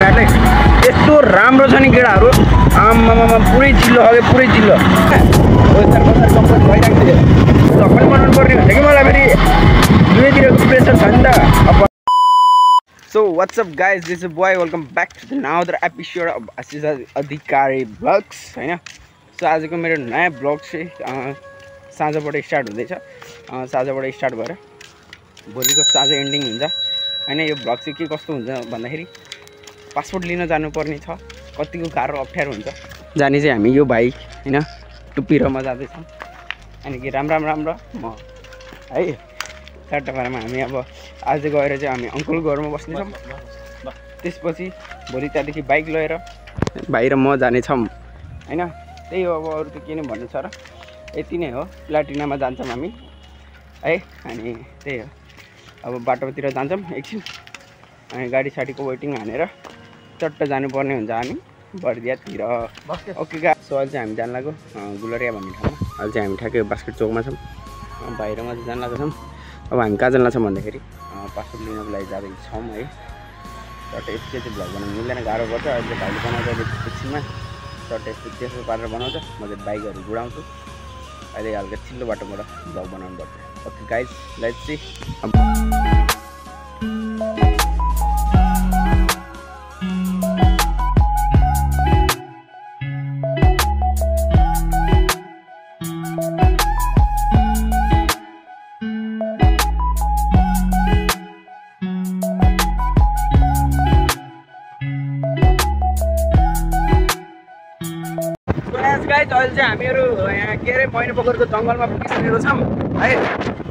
यस्तो राम्रो छ नि केटाहरू आम्मामा पुरै चिल्लो हगे पुरै चिल्लो कम्पनी भइरहेको थियो सबैले बनाउनु पर्ने हुन्छ कि मलाई फेरि दुवैतिरको प्रेसर छ नि त so what's up guys this is boy welcome back to the another episode of Ashish Adhikari vlogs हैन सो आजको मेरो नयाँ ब्लग चाहिँ साँझबाट स्टार्ट हुँदैछ साँझबाट स्टार्ट भएर भोलिको साँझ एन्डिङ हुन्छ हैन यो ब्लग चाहिँ के कस्तो हुन्छ भन्दाखेरि पासपोर्ट लिन जानुपर्ने छ कतिको गाह्रो अप्ठ्यारो हुन्छ जाने चाहिँ हामी यो भाइ हैन टुप्पी र म जाँदैछौँ अनि कि राम्रो म है चारटापारामा हामी अब आज गएर चाहिँ हामी अङ्कलको घरमा बस्नेछौँ त्यसपछि भोलि त्यहाँदेखि बाइक लिएर भाइ र म जानेछौँ हैन त्यही हो अब अरू त के नै भन्नु छ र यति नै हो प्लाटिनामा जान्छौँ हामी है अनि त्यही हो अब बाटोतिर जान्छौँ एकछिन अनि गाडी साडीको वेटिङ हानेर चट्ट जानुपर्ने हुन्छ हामी बर्दियातिर ओके गा सो अहिले चाहिँ हामी जान लाग्यो गुलरिया भन्ने ठाउँमा अहिले चाहिँ हामी ठ्याक्कै बास्केट चौकमा छौँ बाहिरमा चाहिँ जान लागेको छौँ अब हामी कहाँ जान लाग्छौँ भन्दाखेरि पासपोर्ट लिनको लागि जाँदैछौँ है चट्ट यस्तो चाहिँ भ्लग बनाउनु मिल्दैन गाह्रो पर्छ अहिले भाइले बनाउँछ एकछिनमा चट्ट यस्तो त्यसो पारेर बनाउँछ म चाहिँ बाइकहरू गुडाउँछु अहिले हल्का चिल्लो बाटोबाट भ्लग बनाउनु पर्छ okay guys let's see guys अहिले चाहिँ हामीहरू यहाँ के अरे मैना पोखरको जङ्गलमा पुगिसकेको छौँ है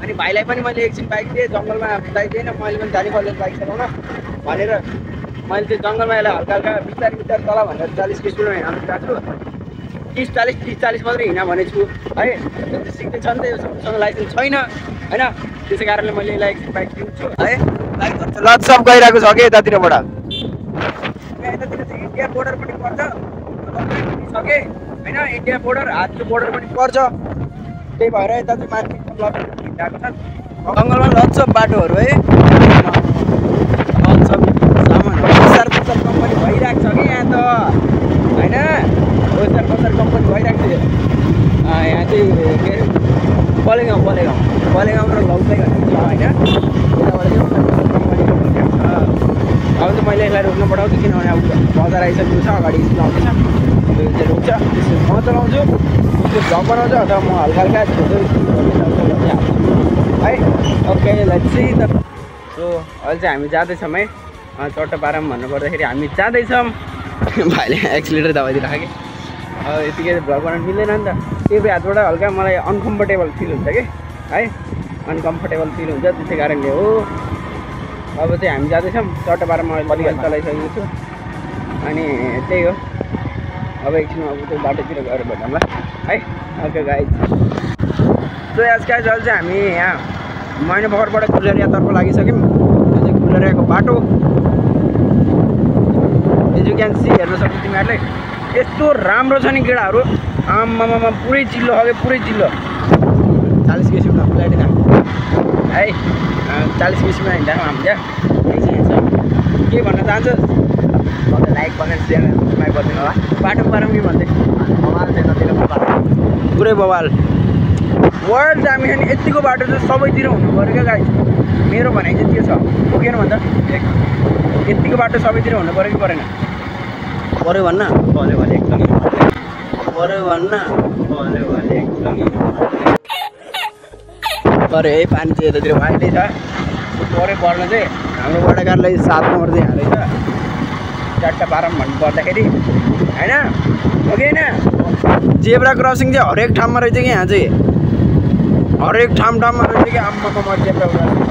अनि भाइलाई पनि मैले एकछिन बाइक दिएँ जङ्गलमा कुदाइदिएन मैले पनि जाने खोलेर बाइक चलाउन भनेर मैले चाहिँ जङ्गलमा यसलाई हल्का हल्का बिस्तारै तल भनेर 40 स्पिडमा हिँड्नु गएको छु 30-40 मात्रै हिँड भनेको छु है सिक्दैछ नि त योसँग लाइसेन्स छैन होइन त्यसै कारणले मैले यसलाई एकछिन बाइक दिन्छु है बाइक लजसप गइरहेको छ कि यतातिरबाट यतातिर चाहिँ इन्डिया बोर्डर पनि पर्छ छ कि होइन इन्डिया बोर्डर हातको बोर्डर पनि पर्छ त्यही भएर यता चाहिँ माथि हिँडाएको छ जङ्गलमा लजसप बाटोहरू है लजसप सामानहरू ओसार पसार कम्पनी भइरहेको छ कि यहाँ त होइन ओसार पसार कम्पनी भइरहेको थियो यहाँ चाहिँ के अरे बलेगाउँ र लौकै भन्ने छ होइन त्यताबाट चाहिँ अब चाहिँ मैले यसलाई रोक्न पठाउँछु किनभने अब बजार आइसकेको छ अगाडि आउँदैछ रोक्छ त्यसपछि म चलाउँछु त्यो भ्लग बनाउँछ अथवा म हल्का है ओके लेट्स सी त सो अहिले चाहिँ हामी जाँदैछौँ है चट्टपारामा भन्नुपर्दाखेरि हामी जाँदैछौँ भाइले एक्सिलेटर दबाइदिइराख्यो कि यतिकै भ्लग बनाउनु मिल्दैन नि त त्यो हातबाट हल्का मलाई अनकम्फर्टेबल फिल हुन्छ कि है अनकम्फर्टेबल फिल हुन्छ त्यसै कारणले हो अब चाहिँ हामी जाँदैछौँ चट्टपारामा अलिकति चलाइसकेको छु अनि त्यही हो अब एकछिनमा अब त्यो बाटोतिर गएर भेटौँला है okay guys so yes guys अहिले चाहिँ हामी यहाँ मैना पोखरबाट गुलरियातर्फ लागिसक्यौँ त्यो चाहिँ गुलरियाको बाटो एज यु क्यान सी हेर्न सक्छौ तिमीहरूले यस्तो राम्रो छ नि केटाहरू आम्मामा पुरै चिल्लो हगे पुरै चिल्लो 40 किसिममा प्लाटिना है 40 किसिममा हिँड्दा हामी त्यहाँ के भन्न चाहन्छु लाइक कमेन्ट सेयर सब्सक्राइब गरिदिनु होला बाटो पारौँ कि भन्दै बवाल चाहिँ नतिर पुरै बवाल वर्ल्ड दामी छ नि यतिको बाटो चाहिँ सबैतिर हुनु पऱ्यो क्या गाइस मेरो भनाइ चाहिँ के छ पुगेन भन्दा यतिको बाटो सबैतिर हुनु पऱ्यो कि परेन पऱ्यो भन्न पऱ्यो भने एकदमै पऱ्यो भन्न पऱ्यो भने एकदमै पऱ्यो है पानी चाहिँ यतातिर वाइटै छ पऱ्यो पर्न चाहिँ हाम्रो बडाकारलाई 7 नम्बर चाहिँ हालेछ चट्टपारामा भन्नुपर्दाखेरि होइन हो कि होइन जेब्रा क्रसिङ चाहिँ हरेक ठाउँमा रहेछ कि यहाँ चाहिँ हरेक ठाउँमा रहेछ कि आम्मामा जेब्रा क्रसिङ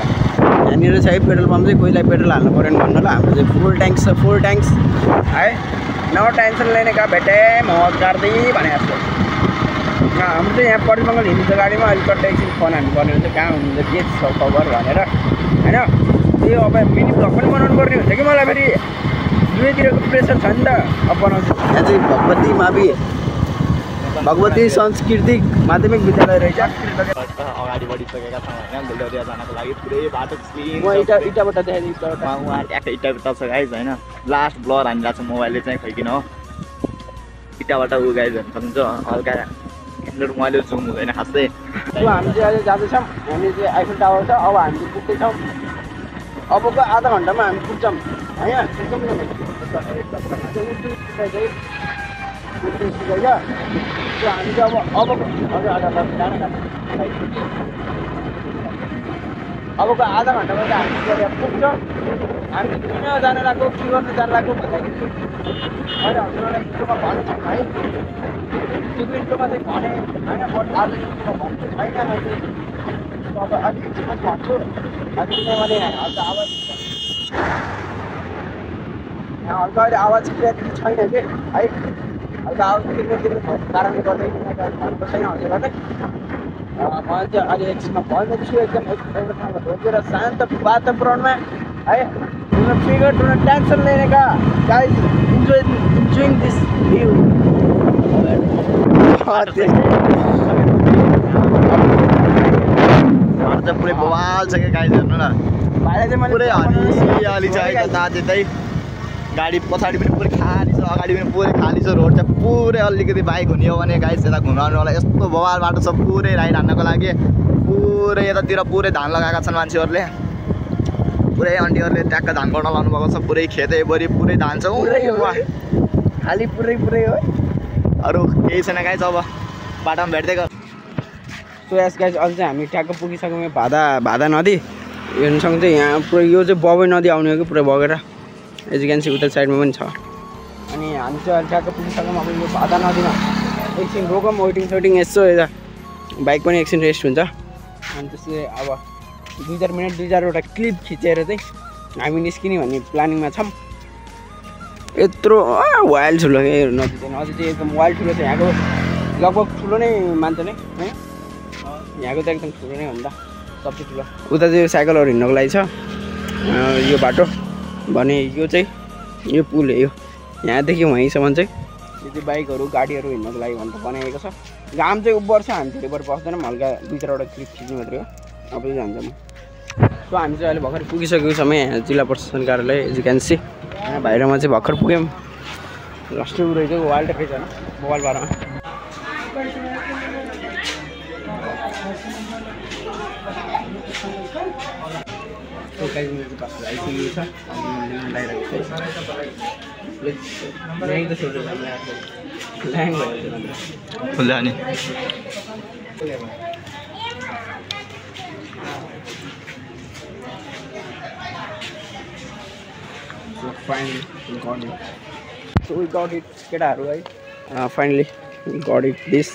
यहाँनिर चाहिँ पेट्रोल पम्प चाहिँ कोहीलाई पेट्रोल हाल्नु पऱ्यो भने भन्नु ल हाम्रो चाहिँ फुल ट्याङ्क्स है नो टेन्सन लेने का बेटे मौज गर्दै भने जस्तो हाम्रो चाहिँ यहाँ पश्चिम बङ्गाल हिँड्नु गाडीमा अहिले चट्टै एकछिन फोन हान्नुपर्ने हुन्छ कहाँ हुनुहुन्छ के छ खबर भनेर होइन त्यो अब मिनी भ्लग पनि बनाउनु पर्ने हुन्छ कि मलाई फेरि दुवैतिरको प्रेसर छ नि त अब बनाउँछु यहाँ चाहिँ भगवती मावि भगवती सांस्कृतिक माध्यमिक विद्यालय रहेछ अगाडि बढिसकेका छौँ होइन बेलौरिया जानको लागि पुरै बाटो क्लिन म इटाबाट देखाइदिन्छु उहाँ ट्याक्कै इटाभित्र छ गाइज होइन लास्ट ब्लर हानिरहेको छ मोबाइलले चाहिँ खोइकिन हो इटाबाट ऊ गाइज हेर्नु सक्नुहुन्छ हल्का क्यान्डर उहाँले जुम हुँदैन खासै हामी चाहिँ अहिले जाँदैछौँ हामी चाहिँ आइफल टावर छ अब हामी चाहिँ पुग्दैछौँ अबको आधा घन्टामा हामी पुग्छौँ होइन हामी चाहिँ अबको आधा घन्टामा चाहिँ हामी पुग्छौँ हामी किन जान लाग्यो के गर्नु जान लाग्यो भन्दाखेरि अहिले हजुरहरूलाई इन्ट्रोमा भन्छौँ है त्यो इन्ट्रोमा चाहिँ भने होइन आज इन्ट्रोमा भन्छु छैन अब अलिक एकछिनमा भन्छु अझै किनभने हल्का आवाज हल्का अहिले आवाज क्लियरिटी छैन कि है हल्का आवाज क्लियरिटी कारणले गर्दा भन्नु छैन हजुरलाई म चाहिँ अहिले एकछिनमा भन्दैछु एकदम एउटा ठाउँमा रोकेर शान्त वातावरणमा है do not figure do not tension लेने का गाइज enjoying this view पुरै बवाल छ क्या गाइज हेर्नु न पुरै हरियाली छ यता गाडी पछाडि पनि पुरै खाली छ अगाडि पनि पुरै खाली छ रोड चाहिँ पुरै अलिकति बाइक हुने हो भने गाइज यता घुमाउनुलाई यस्तो बवाल बाटो छ पुरै राइड हान्नको लागि पुरै यतातिर पुरै धान लगाएका छन् मान्छेहरूले पुरै आन्टीहरूले ट्याक्क धान गर्न लाउनु भएको छ पुरै खेतैभरि पुरै धान छ खाली पुरै हो अरू केही छैन गाइज अब बाटोमा भेट्दै गर सो यस गाइज अहिले चाहिँ हामी ट्याक्क पुगिसक्यौँ भादा नदी हेर्नु सक्छ यहाँ पुरै यो चाहिँ बबई नदी आउने हो कि पुरै बगेर एजुकेन्सी उता साइडमा पनि छ अनि हामी चाहिँ अहिले ट्याक्क पुगिसक्यौँ अब यो भादा नदीमा एकछिन रोकौँ वेटिङ यसो यता बाइक पनि एकछिन रेस्ट हुन्छ अनि त्यसले अब 2-4 मिनट 2-4वटा क्लिप खिचेर चाहिँ हामी निस्किने भन्ने प्लानिङमा छौँ यत्रो वाइल्ड ठुलो नदी चाहिँ नदी चाहिँ एकदम वाइल्ड ठुलो छ यहाँको लगभग ठुलो नै मान्छ नि है यहाँको त एकदम ठुलो नै हो नि त सबसे ठुलो उता चाहिँ साइकलहरू हिँड्नको लागि छ यो बाटो भने यो चाहिँ यो पुल हो यो यहाँदेखि वहीँसम्म चाहिँ यो चाहिँ बाइकहरू गाडीहरू हिँड्नको लागि भनेर बनाएको छ घाम चाहिँ उब्बर छ हामी धेरैबाट बस्दैनौँ हल्का 2-4वटा क्लिप खिच्नु मात्रै हो अब जान्छ म सो हामी चाहिँ अहिले भर्खर पुगिसकेको छौँ यहाँ जिल्ला प्रशासन कार्यालय एजुकेन्सी यहाँ बाहिरमा चाहिँ भर्खर पुग्यौँ लास्ट रहेछ वाइल्ड रहेछ होइन मोबाइल बारमा खुल्ला नि we got it केटाहरू है फाइनली गट इट दिस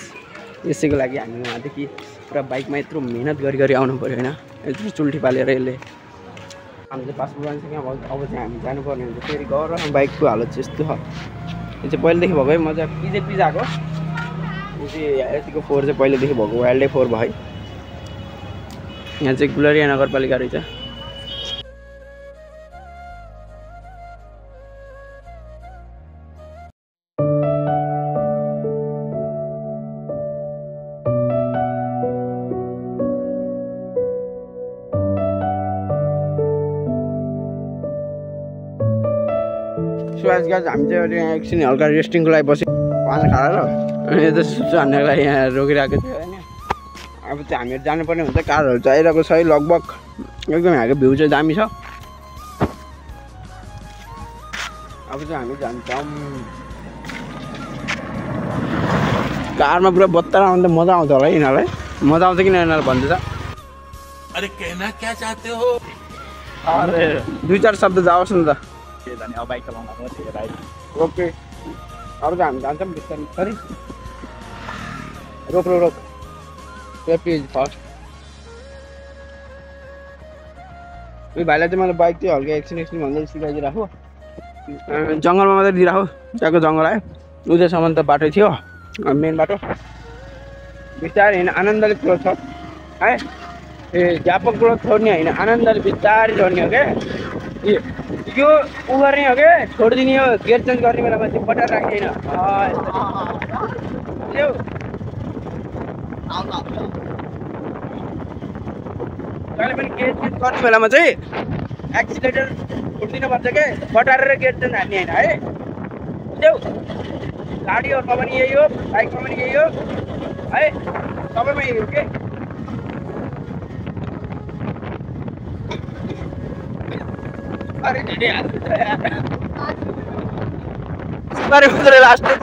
यसैको लागि हामी उहाँदेखि पुरा बाइकमा यत्रो मेहनत गरी आउनु पऱ्यो होइन यत्रो चुल्ठी पालेर यसले हामी चाहिँ पासपोर्ट बनाइसक्यौँ अब चाहिँ हामी जानुपर्ने हुन्छ फेरि गएर बाइकको हालत चाहिँ यस्तो छ यो चाहिँ पहिलेदेखि भएको है म चाहिँ पिज्जा आएको यो चाहिँ यतिको फोहोर चाहिँ पहिलेदेखि भएको वाइल्डै फोहोर भयो है यहाँ चाहिँ गुलरिया नगरपालिका रहेछ सो आज गाइज हामी चाहिँ यहाँ एकछिन हल्का रेस्टिङको लागि बस्यो पानी खाएर अनि यता सुसु हान्नको लागि यहाँ रोकिरहेको थियो होइन अब चाहिँ हामीहरू जानुपर्ने हुन्छ कारहरू चाहिँ आइरहेको छ है लगभग एकदम यहाँको भ्यू चाहिँ दामी छ अब चाहिँ हामी जान्छौँ कारमा पुरा बत्तर आउँदा मजा आउँछ होला है यिनीहरूलाई मजा आउँछ किन यिनीहरू भन्दैछ अरे कहना क्या चाहते हो अरे 2-4 शब्द जाओस् न त बाइक चलाउनु ओके अब चाहिँ हामी जान्छौँ बिस्तारै रोक सेफ्टी इज फर्स्ट उयो भाइलाई चाहिँ मैले बाइक चाहिँ हल्का एकछिन भन्दै सिकाइदिइराखो जङ्गलमा मात्रै दिइराखो त्यहाँको जङ्गल आयो उतासम्म त बाटो थियो मेन बाटो बिस्तारै होइन आनन्दले क्लोज छ है ए व्यापक क्लोज छोड्ने होइन आनन्दले बिस्तारै छोड्ने हो क्या यो उ गर्ने हो के छोडिदिने हो गेट चेन्ज गर्ने बेलामा त्यो बटार राख्दैन कहिले पनि गेट चेन्ज गर्ने बेलामा चाहिँ एक्सिलेटर छोडिदिनुपर्छ के बटारेर गेट चेन्ज हान्ने होइन है बुझ्यौ गाडीहरूमा पनि यही हो बाइकमा पनि यही हो है सबैमा यही हो के अरे ढिँडे हाल्छ यार अरे उनीहरू लास्ट है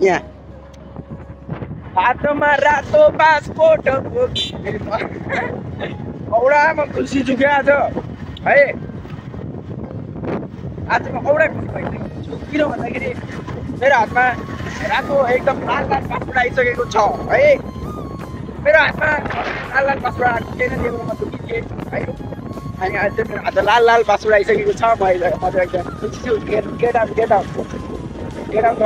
यहाँ हातमा रातो पासपोर्ट औडामा खुसी छु क्या आज है आज म औडा खुसी भइसकेको छु किन भन्दाखेरि मेरो हातमा रातो एकदम लाल लाल पासपोर्ट आइसकेको छ है मेरो हातमा लाल लाल पासपोर्ट आएको छैन त्यो म दुखी है अनि आज मेरो हात लाल लाल पासपोर्ट आइसकेको छ म एकदम खुसी छु गेट आउट गर गेट आउट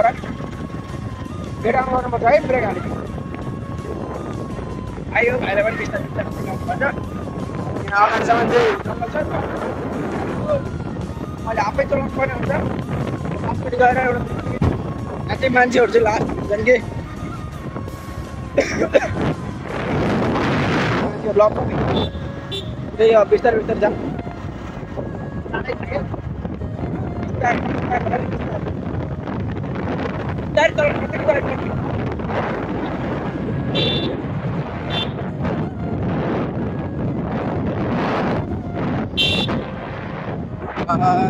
गर्नुपर्छ है ब्रेक हाल्नु आयो भाइलाई पनि बिस्तारै बिस्तारै अगाडिसम्म चाहिँ जङ्गल छ मैले आफै चलाउनु पर्ने हुन्छ लास्टपट्टि गएर एउटा यहाँ चाहिँ मान्छेहरू चाहिँ लास्ट हुन्छन् कि मान्छेहरू लक त्यही हो बिस्तारै बिस्तारै जाऊँ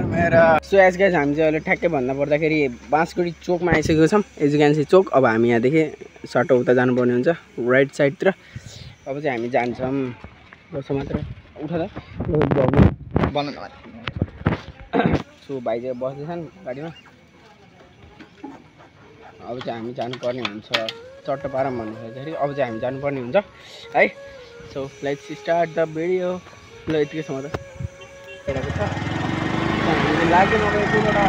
मेरा सो एज गाइज हामी चाहिँ अहिले ठ्याक्कै भन्दा पर्दाखेरि बाँसगढी चोकमा आइसकेको छौँ एजुकेन्सी चोक अब हामी यहाँदेखि सटो उता जानुपर्ने हुन्छ राइट साइडतिर अब चाहिँ हामी जान्छौँ बसो मात्र उठ त सो भाइ चाहिँ बस्दैछन् गाडीमा अब चाहिँ हामी जानुपर्ने हुन्छ चट्टोपारा भन्दाखेरि अब चाहिँ हामी जानुपर्ने हुन्छ है so let's start the video ल यतिकैसम्म त हेरेको छ लाग्यो नभए यतिबाट है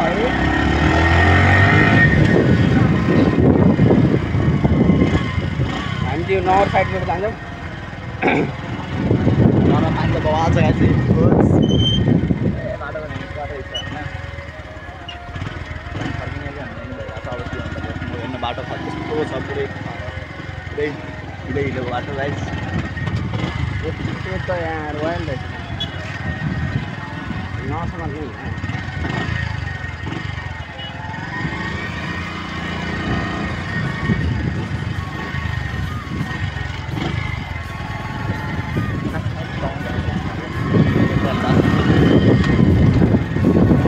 हामी त्यो नर्थ साइडबाट जान्छौँ मान्छे बवाल छ गाइस बाटो छ त्यस्तो छ पुरै हिलो बाटो गाइस त्यो त यहाँ रोयल रहेछ नसम्म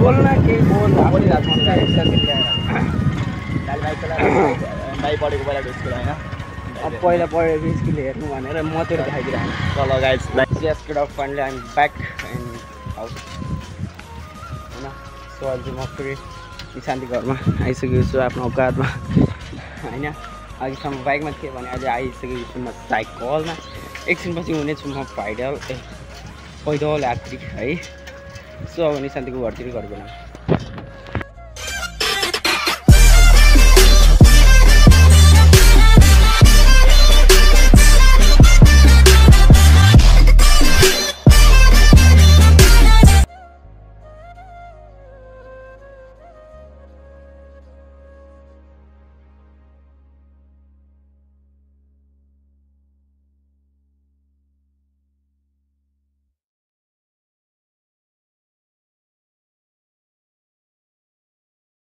बोल्न के बोल बाइक पढेको पहिला स्कुल होइन अब पहिला पढेको स्कुल हेर्नु भनेर म त्यो देखाइदिरहेको चल guys just get off finally I'm back and house होइन सो अहिले चाहिँ म फेरि शान्ति घरमा आइसकेको छु आफ्नो औकातमा होइन अघिसम्म बाइकमा थिएँ भने अहिले आइसकेको छु म साइकलमा एकछिनपछि हुनेछु म पैदल यात्री है सो अब निशान्तिको घरतिर घर बनाऊँ